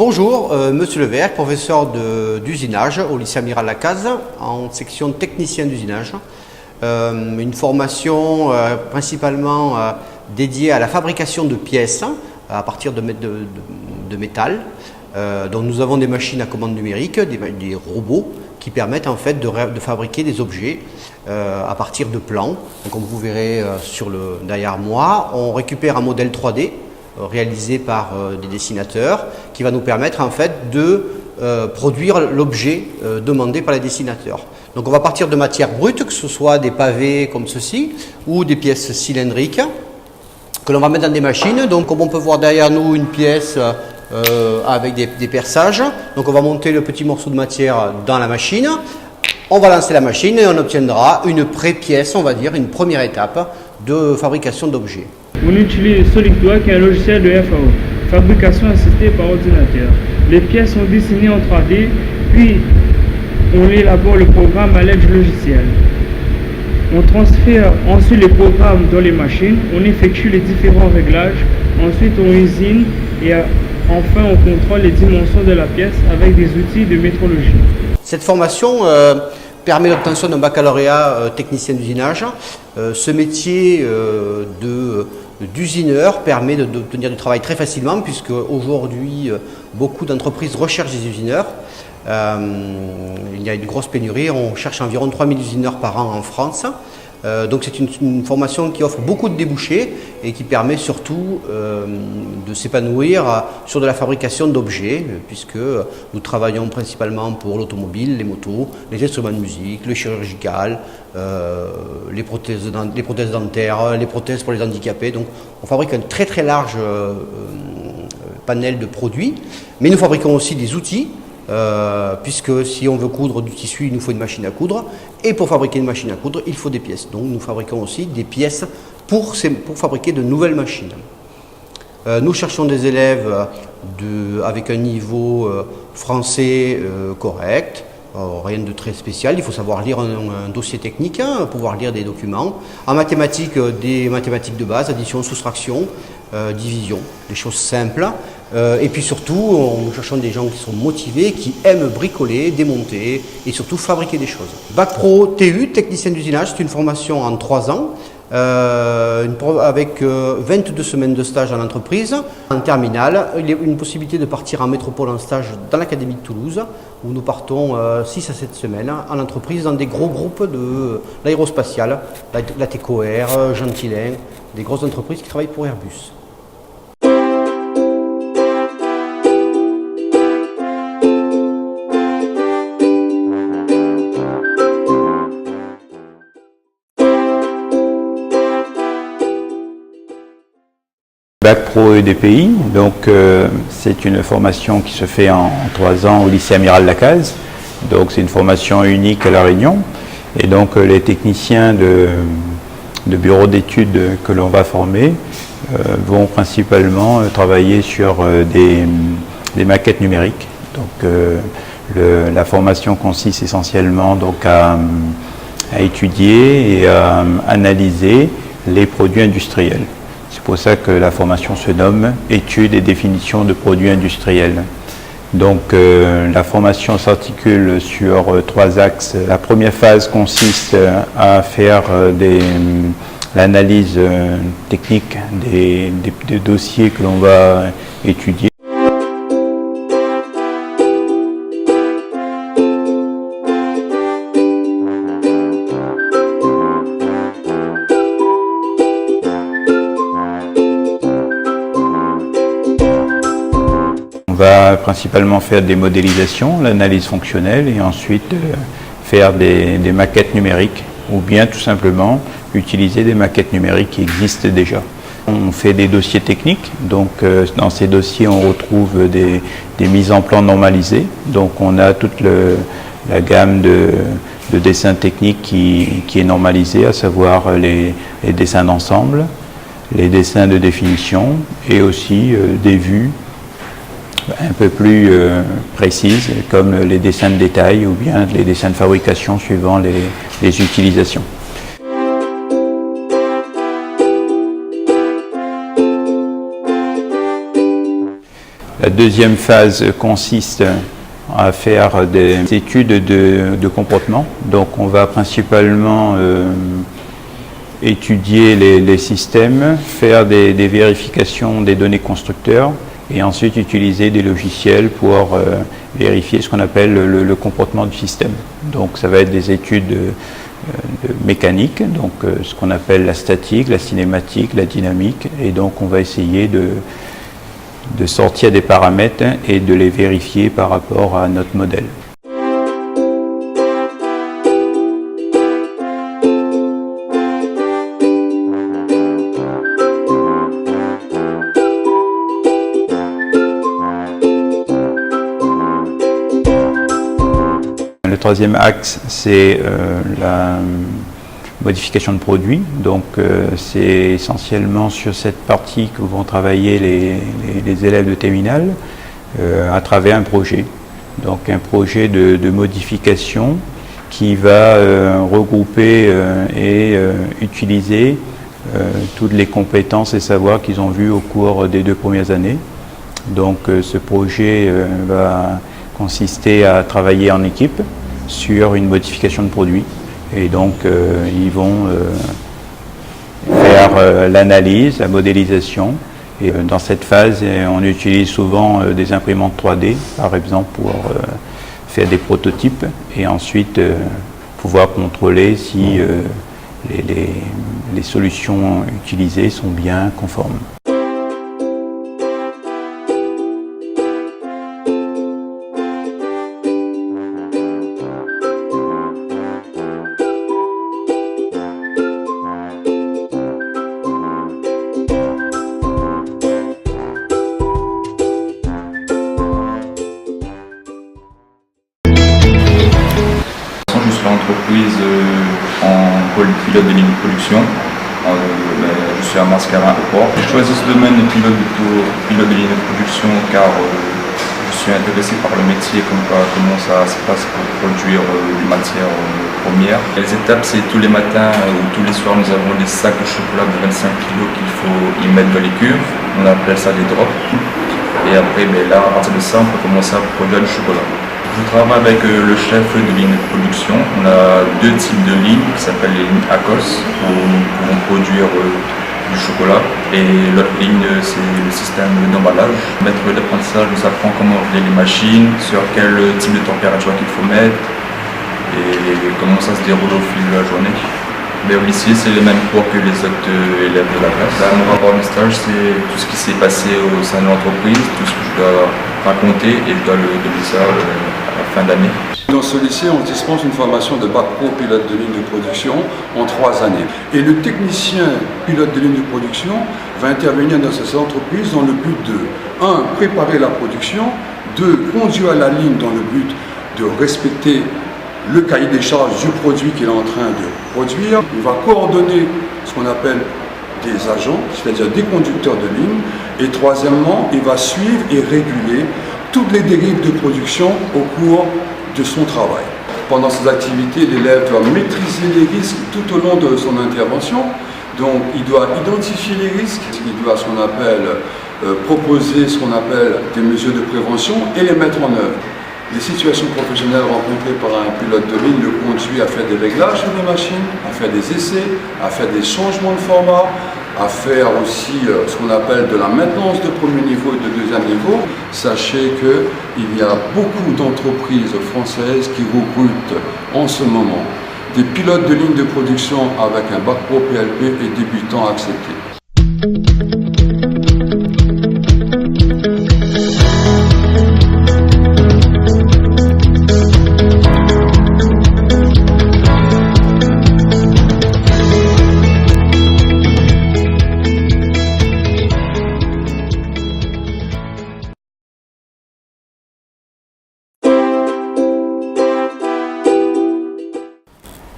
Bonjour, Monsieur Levert, professeur d'usinage au lycée Amiral Lacaze en section technicien d'usinage. Une formation principalement dédiée à la fabrication de pièces à partir de métal. Donc nous avons des machines à commande numérique, des robots qui permettent en fait de fabriquer des objets à partir de plans. Donc comme vous verrez derrière moi, on récupère un modèle 3D réalisé par des dessinateurs qui va nous permettre en fait de produire l'objet demandé par les dessinateurs. Donc on va partir de matières brutes, que ce soit des pavés comme ceci ou des pièces cylindriques que l'on va mettre dans des machines. Donc comme on peut voir derrière nous une pièce avec des perçages. Donc on va monter le petit morceau de matière dans la machine. On va lancer la machine et on obtiendra une pré-pièce, on va dire, une première étape de fabrication d'objets. On utilise SolidDoc qui est un logiciel de FAO, fabrication assistée par ordinateur. Les pièces sont dessinées en 3D, puis on élabore le programme à l'aide du logiciel. On transfère ensuite les programmes dans les machines, on effectue les différents réglages, ensuite on usine et enfin on contrôle les dimensions de la pièce avec des outils de métrologie. Cette formation permet l'obtention d'un baccalauréat technicien d'usinage. Ce métier d'usineur permet d'obtenir du travail très facilement puisque aujourd'hui beaucoup d'entreprises recherchent des usineurs. Il y a une grosse pénurie, on cherche environ 3000 usineurs par an en France. Donc c'est une formation qui offre beaucoup de débouchés et qui permet surtout de s'épanouir sur de la fabrication d'objets puisque nous travaillons principalement pour l'automobile, les motos, les instruments de musique, le chirurgical, les prothèses dentaires, les prothèses pour les handicapés. Donc on fabrique un très très large panel de produits, mais nous fabriquons aussi des outils. Puisque si on veut coudre du tissu, il nous faut une machine à coudre. Et pour fabriquer une machine à coudre, il faut des pièces. Donc nous fabriquons aussi des pièces pour fabriquer de nouvelles machines. Nous cherchons des élèves avec un niveau français correct, rien de très spécial. Il faut savoir lire un dossier technique, pouvoir lire des documents. En mathématiques, des mathématiques de base, addition, soustraction, division, des choses simples. Et puis surtout, nous cherchons des gens qui sont motivés, qui aiment bricoler, démonter et surtout fabriquer des choses. Bac Pro TU, technicien d'usinage, c'est une formation en 3 ans avec 22 semaines de stage en entreprise. En terminale, il y a une possibilité de partir en métropole en stage dans l'Académie de Toulouse où nous partons 6 à 7 semaines en entreprise dans des gros groupes de l'aérospatiale, la TECOR, Gentilin, des grosses entreprises qui travaillent pour Airbus. Bac Pro EDPI, donc c'est une formation qui se fait en 3 ans au lycée Amiral Lacaze. Donc c'est une formation unique à La Réunion. Et donc les techniciens de bureau d'études que l'on va former vont principalement travailler sur des maquettes numériques. Donc la formation consiste essentiellement donc à étudier et à analyser les produits industriels. C'est pour ça que la formation se nomme études et définition de produits industriels. Donc la formation s'articule sur 3 axes. La première phase consiste à faire l'analyse technique des dossiers que l'on va étudier. On va principalement faire des modélisations, l'analyse fonctionnelle et ensuite faire des maquettes numériques ou bien tout simplement utiliser des maquettes numériques qui existent déjà. On fait des dossiers techniques, donc dans ces dossiers on retrouve des mises en plan normalisées, donc on a toute la gamme de dessins techniques qui est normalisée, à savoir les dessins d'ensemble, les dessins de définition et aussi des vues un peu plus précises comme les dessins de détail ou bien les dessins de fabrication suivant les utilisations. La deuxième phase consiste à faire des études de comportement. Donc on va principalement étudier les systèmes, faire des vérifications des données constructeurs et ensuite utiliser des logiciels pour vérifier ce qu'on appelle le comportement du système. Donc ça va être des études de mécanique, donc ce qu'on appelle la statique, la cinématique, la dynamique, et donc on va essayer de sortir des paramètres et de les vérifier par rapport à notre modèle. Le troisième axe, c'est la modification de produits. Donc c'est essentiellement sur cette partie que vont travailler les élèves de terminale à travers un projet. Donc un projet de modification qui va regrouper et utiliser toutes les compétences et savoirs qu'ils ont vus au cours des 2 premières années. Donc ce projet va consister à travailler en équipe sur une modification de produit. Et donc, ils vont faire l'analyse, la modélisation. Et dans cette phase, on utilise souvent des imprimantes 3D, par exemple, pour faire des prototypes et ensuite pouvoir contrôler si les solutions utilisées sont bien conformes. L'entreprise en pôle pilote de ligne de production. Je suis à Mascarin au port. J'ai choisi ce domaine de pilote de ligne de production car je suis intéressé par le métier, comment ça se passe pour produire des matières premières. Les étapes, c'est tous les matins ou tous les soirs, nous avons des sacs de chocolat de 25 kg qu'il faut y mettre dans les cuves. On appelle ça des drops. Et après, là, à partir de ça, on peut commencer à produire du chocolat. Je travaille avec le chef de ligne de production. On a 2 types de lignes qui s'appellent les lignes ACOS où nous pouvons produire du chocolat. Et l'autre ligne, c'est le système d'emballage. Le maître d'apprentissage nous apprend comment régler les machines, sur quel type de température qu'il faut mettre et comment ça se déroule au fil de la journée. Mais ici, c'est les mêmes cours que les autres élèves de la classe. Mon rapport de stage, c'est tout ce qui s'est passé au sein de l'entreprise, tout ce que je dois raconter et je dois le donner ça à la fin d'année. Dans ce lycée, on dispense une formation de bac pro pilote de ligne de production en 3 années. Et le technicien pilote de ligne de production va intervenir dans cette entreprise dans le but de 1. Préparer la production, 2. Conduire la ligne dans le but de respecter le cahier des charges du produit qu'il est en train de produire. Il va coordonner ce qu'on appelle des agents, c'est-à-dire des conducteurs de ligne. Et troisièmement, il va suivre et réguler toutes les dérives de production au cours de son travail. Pendant ces activités, l'élève doit maîtriser les risques tout au long de son intervention. Donc, il doit identifier les risques, il doit proposer ce qu'on appelle des mesures de prévention et les mettre en œuvre. Les situations professionnelles rencontrées par un pilote de ligne le conduisent à faire des réglages sur des machines, à faire des essais, à faire des changements de format, à faire aussi ce qu'on appelle de la maintenance de premier niveau et de deuxième niveau. Sachez qu'il y a beaucoup d'entreprises françaises qui recrutent en ce moment des pilotes de ligne de production avec un bac pro PLP et débutants acceptés.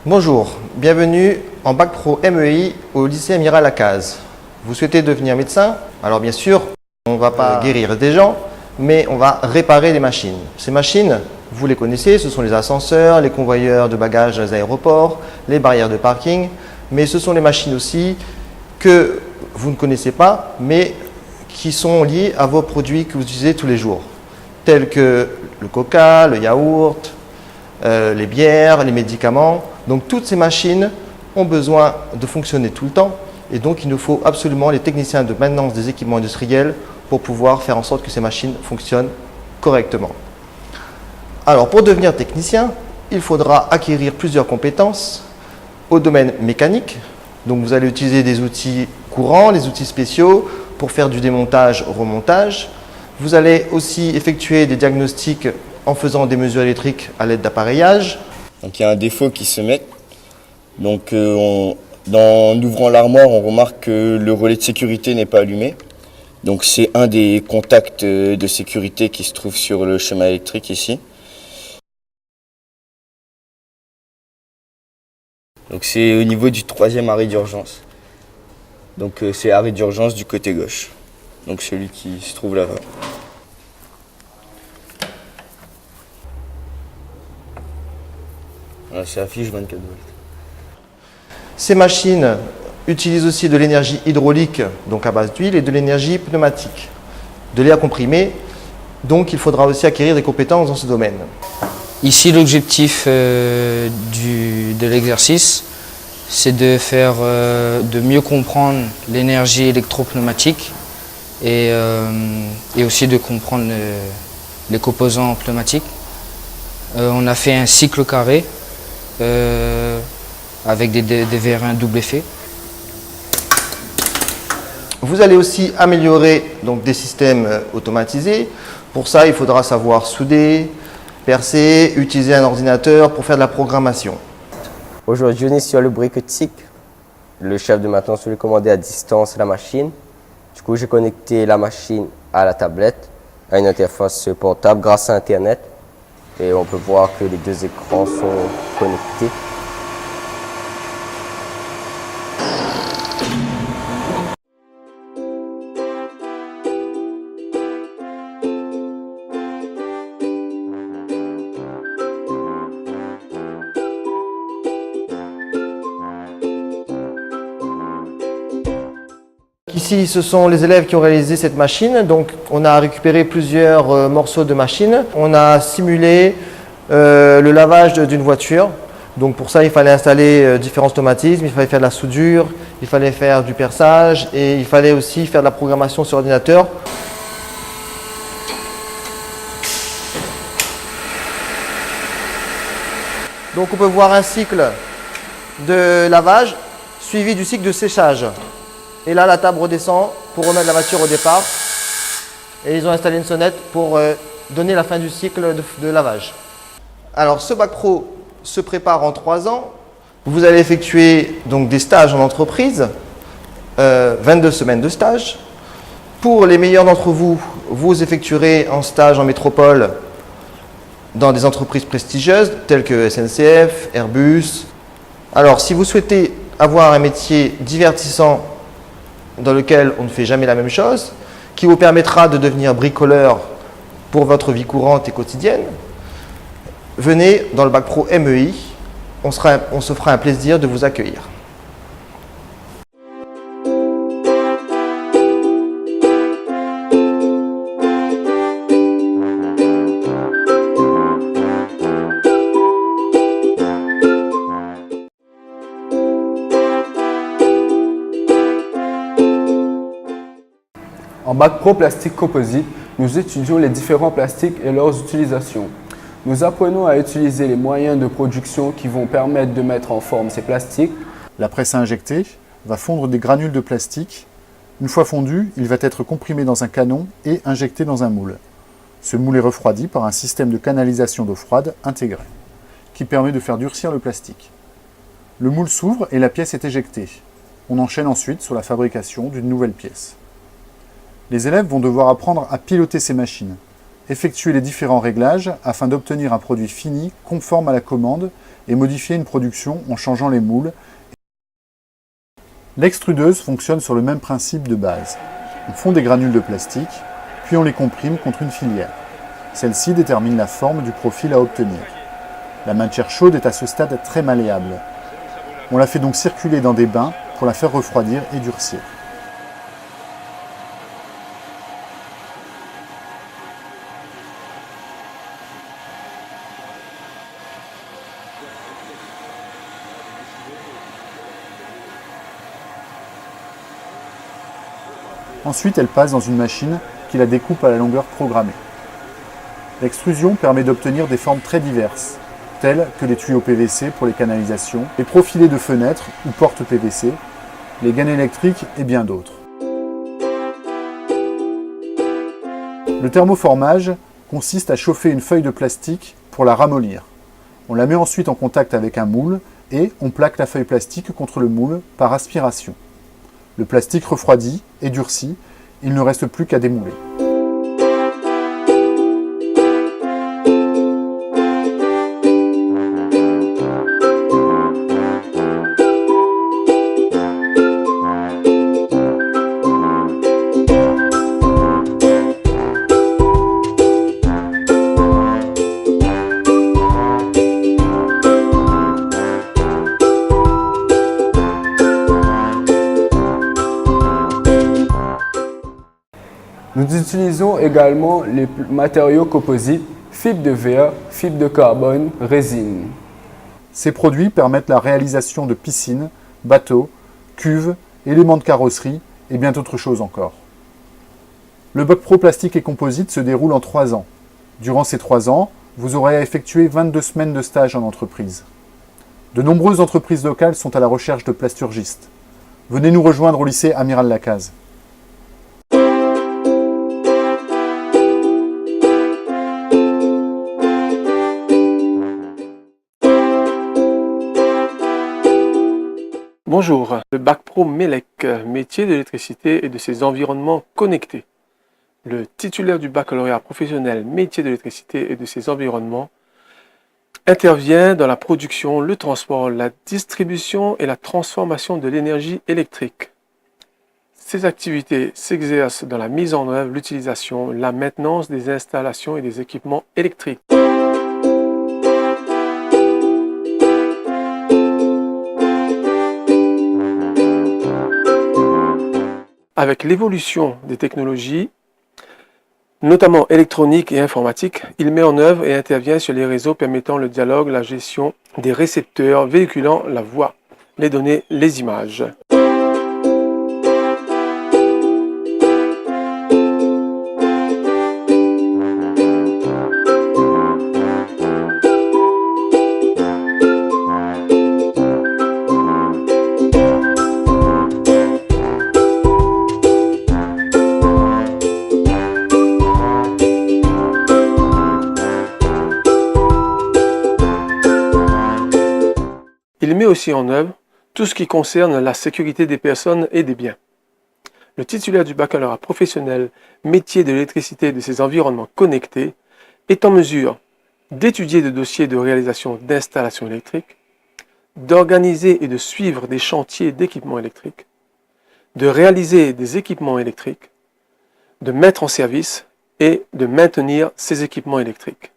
Bonjour, bienvenue en bac pro MEI au lycée Amiral Lacaze. Vous souhaitez devenir médecin? Alors bien sûr, on ne va pas guérir des gens, mais on va réparer des machines. Ces machines, vous les connaissez, ce sont les ascenseurs, les convoyeurs de bagages dans les aéroports, les barrières de parking, mais ce sont les machines aussi que vous ne connaissez pas, mais qui sont liés à vos produits que vous utilisez tous les jours, tels que le coca, le yaourt, les bières, les médicaments. Donc toutes ces machines ont besoin de fonctionner tout le temps et donc il nous faut absolument les techniciens de maintenance des équipements industriels pour pouvoir faire en sorte que ces machines fonctionnent correctement. Alors pour devenir technicien, il faudra acquérir plusieurs compétences au domaine mécanique. Donc vous allez utiliser des outils courants, les outils spéciaux pour faire du démontage, remontage. Vous allez aussi effectuer des diagnostics en faisant des mesures électriques à l'aide d'appareillages. Donc il y a un défaut qui se met. Donc en ouvrant l'armoire, on remarque que le relais de sécurité n'est pas allumé. Donc c'est un des contacts de sécurité qui se trouve sur le schéma électrique ici. Donc c'est au niveau du 3e arrêt d'urgence. Donc c'est arrêt d'urgence du côté gauche. Donc celui qui se trouve là-bas. Voilà, ça affiche 24 volts. Ces machines utilisent aussi de l'énergie hydraulique, donc à base d'huile, et de l'énergie pneumatique, de l'air comprimé. Donc il faudra aussi acquérir des compétences dans ce domaine. Ici, l'objectif de l'exercice, c'est de mieux comprendre l'énergie électropneumatique et aussi de comprendre les composants pneumatiques. On a fait un cycle carré avec des vérins double effet. Vous allez aussi améliorer donc, des systèmes automatisés. Pour ça, il faudra savoir souder, percer, utiliser un ordinateur pour faire de la programmation. Aujourd'hui, on est sur le briquetique. Le chef de maintenance lui commandait à distance la machine. Du coup, j'ai connecté la machine à la tablette, à une interface portable grâce à Internet. Et on peut voir que les deux écrans sont connectés. Ici, ce sont les élèves qui ont réalisé cette machine. Donc, on a récupéré plusieurs morceaux de machine. On a simulé le lavage d'une voiture. Donc, pour ça, il fallait installer différents automatismes. Il fallait faire de la soudure, il fallait faire du perçage et il fallait aussi faire de la programmation sur ordinateur. Donc, on peut voir un cycle de lavage suivi du cycle de séchage. Et là, la table redescend pour remettre la voiture au départ. Et ils ont installé une sonnette pour donner la fin du cycle de lavage. Alors, ce bac pro se prépare en 3 ans. Vous allez effectuer donc des stages en entreprise, 22 semaines de stage. Pour les meilleurs d'entre vous, vous effectuerez un stage en métropole dans des entreprises prestigieuses telles que SNCF, Airbus. Alors, si vous souhaitez avoir un métier divertissant dans lequel on ne fait jamais la même chose, qui vous permettra de devenir bricoleur pour votre vie courante et quotidienne, venez dans le bac pro MEI, on se fera un plaisir de vous accueillir. En bac pro plastique composite, nous étudions les différents plastiques et leurs utilisations. Nous apprenons à utiliser les moyens de production qui vont permettre de mettre en forme ces plastiques. La presse à injecter va fondre des granules de plastique. Une fois fondu, il va être comprimé dans un canon et injecté dans un moule. Ce moule est refroidi par un système de canalisation d'eau froide intégré, qui permet de faire durcir le plastique. Le moule s'ouvre et la pièce est éjectée. On enchaîne ensuite sur la fabrication d'une nouvelle pièce. Les élèves vont devoir apprendre à piloter ces machines, effectuer les différents réglages afin d'obtenir un produit fini conforme à la commande et modifier une production en changeant les moules. L'extrudeuse fonctionne sur le même principe de base. On fond des granules de plastique, puis on les comprime contre une filière. Celle-ci détermine la forme du profil à obtenir. La matière chaude est à ce stade très malléable. On la fait donc circuler dans des bains pour la faire refroidir et durcir. Ensuite, elle passe dans une machine qui la découpe à la longueur programmée. L'extrusion permet d'obtenir des formes très diverses, telles que les tuyaux PVC pour les canalisations, les profilés de fenêtres ou portes PVC, les gaines électriques et bien d'autres. Le thermoformage consiste à chauffer une feuille de plastique pour la ramollir. On la met ensuite en contact avec un moule et on plaque la feuille plastique contre le moule par aspiration. Le plastique refroidit et durcit, il ne reste plus qu'à démouler. Nous utilisons également les matériaux composites, fibres de verre, fibres de carbone, résine. Ces produits permettent la réalisation de piscines, bateaux, cuves, éléments de carrosserie et bien d'autres choses encore. Le Bac Pro Plastique et Composite se déroule en 3 ans. Durant ces 3 ans, vous aurez à effectuer 22 semaines de stage en entreprise. De nombreuses entreprises locales sont à la recherche de plasturgistes. Venez nous rejoindre au lycée Amiral Lacaze. Bonjour, le Bac Pro MELEC, métier de l'électricité et de ses environnements connectés. Le titulaire du baccalauréat professionnel métier de l'électricité et de ses environnements intervient dans la production, le transport, la distribution et la transformation de l'énergie électrique. Ces activités s'exercent dans la mise en œuvre, l'utilisation, la maintenance des installations et des équipements électriques. Avec l'évolution des technologies, notamment électroniques et informatiques, il met en œuvre et intervient sur les réseaux permettant le dialogue, la gestion des récepteurs véhiculant la voix, les données, les images. Il met aussi en œuvre tout ce qui concerne la sécurité des personnes et des biens. Le titulaire du baccalauréat professionnel métier de l'électricité et de ses environnements connectés est en mesure d'étudier des dossiers de réalisation d'installations électriques, d'organiser et de suivre des chantiers d'équipements électriques, de réaliser des équipements électriques, de mettre en service et de maintenir ces équipements électriques.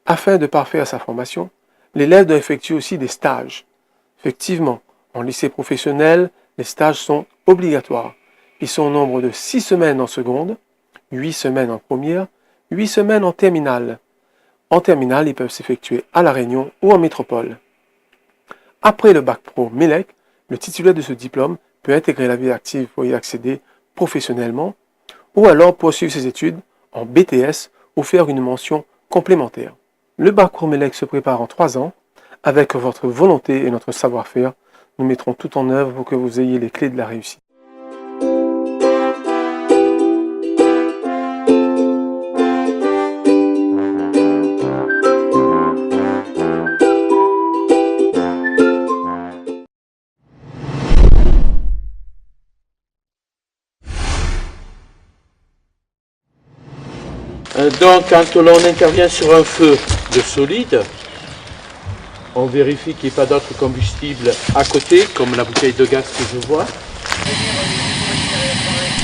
Afin de parfaire sa formation, l'élève doit effectuer aussi des stages. Effectivement, en lycée professionnel, les stages sont obligatoires. Ils sont au nombre de 6 semaines en seconde, 8 semaines en première, 8 semaines en terminale. En terminale, ils peuvent s'effectuer à La Réunion ou en métropole. Après le Bac Pro MELEC, le titulaire de ce diplôme peut intégrer la vie active pour y accéder professionnellement ou alors poursuivre ses études en BTS ou faire une mention complémentaire. Le Bac Pro MELEC se prépare en 3 ans. Avec votre volonté et notre savoir-faire, nous mettrons tout en œuvre pour que vous ayez les clés de la réussite. Donc, quand l'on intervient sur un feu de solide, On vérifie qu'il n'y ait pas d'autres combustibles à côté, comme la bouteille de gaz que je vois.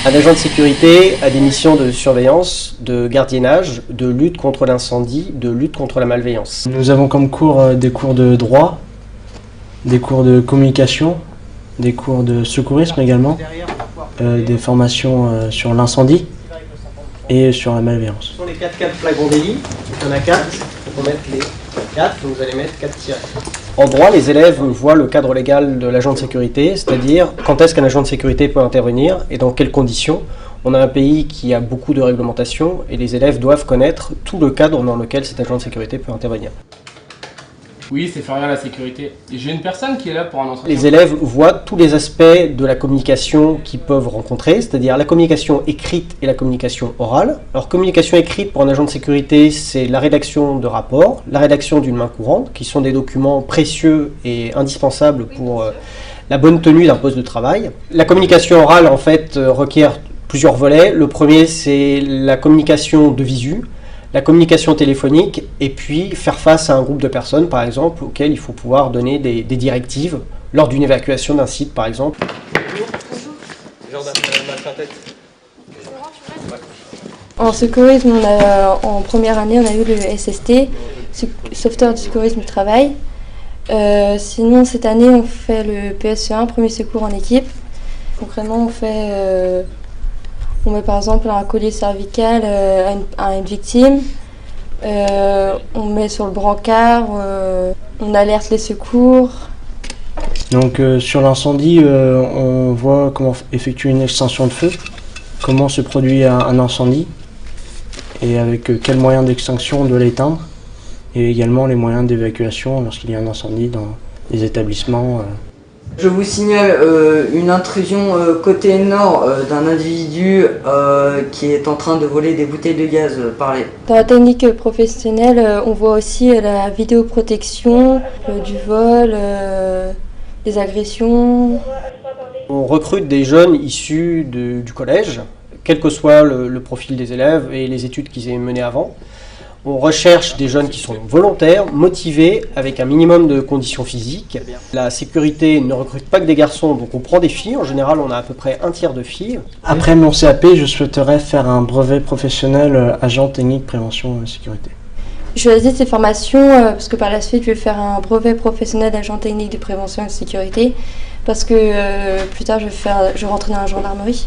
Un agent de sécurité a des missions de surveillance, de gardiennage, de lutte contre l'incendie, de lutte contre la malveillance. Nous avons comme cours des cours de droit, des cours de communication, des cours de secourisme également, des formations sur l'incendie et sur la malveillance. Ce sont les 4 cas de flagrant délit. Il y en a 4. Il faut mettre les 4, vous allez mettre 4 tirets. En droit, les élèves voient le cadre légal de l'agent de sécurité, c'est-à-dire quand est-ce qu'un agent de sécurité peut intervenir et dans quelles conditions. On a un pays qui a beaucoup de réglementations et les élèves doivent connaître tout le cadre dans lequel cet agent de sécurité peut intervenir. Oui, c'est Florian, la sécurité. Et j'ai une personne qui est là pour un entretien. Les élèves voient tous les aspects de la communication qu'ils peuvent rencontrer, c'est-à-dire la communication écrite et la communication orale. Alors, communication écrite pour un agent de sécurité, c'est la rédaction de rapports, la rédaction d'une main courante, qui sont des documents précieux et indispensables pour la bonne tenue d'un poste de travail. La communication orale, en fait, requiert plusieurs volets. Le premier, c'est la communication de visu, la communication téléphonique, et puis faire face à un groupe de personnes, par exemple, auxquelles il faut pouvoir donner des directives lors d'une évacuation d'un site, par exemple. En secourisme, en première année, on a eu le SST, sauveteur du secourisme du travail. Sinon, cette année, on fait le PSE1, premier secours en équipe. Concrètement, on met par exemple un collier cervical à une victime, on met sur le brancard, on alerte les secours. Donc sur l'incendie, on voit comment effectuer une extinction de feu, comment se produit un incendie et avec quels moyens d'extinction on doit l'éteindre, et également les moyens d'évacuation lorsqu'il y a un incendie dans les établissements. Je vous signale une intrusion côté nord d'un individu qui est en train de voler des bouteilles de gaz par les... Dans la technique professionnelle, on voit aussi la vidéoprotection, du vol, des agressions. On recrute des jeunes issus du collège, quel que soit le profil des élèves et les études qu'ils aient menées avant. On recherche des jeunes qui sont volontaires, motivés, avec un minimum de conditions physiques. La sécurité ne recrute pas que des garçons, donc on prend des filles. En général, on a à peu près un tiers de filles. Après mon CAP, je souhaiterais faire un brevet professionnel agent technique prévention et sécurité. Je choisis ces formations parce que par la suite, je vais faire un brevet professionnel d'agent technique de prévention et de sécurité parce que plus tard, je vais rentrer dans la gendarmerie.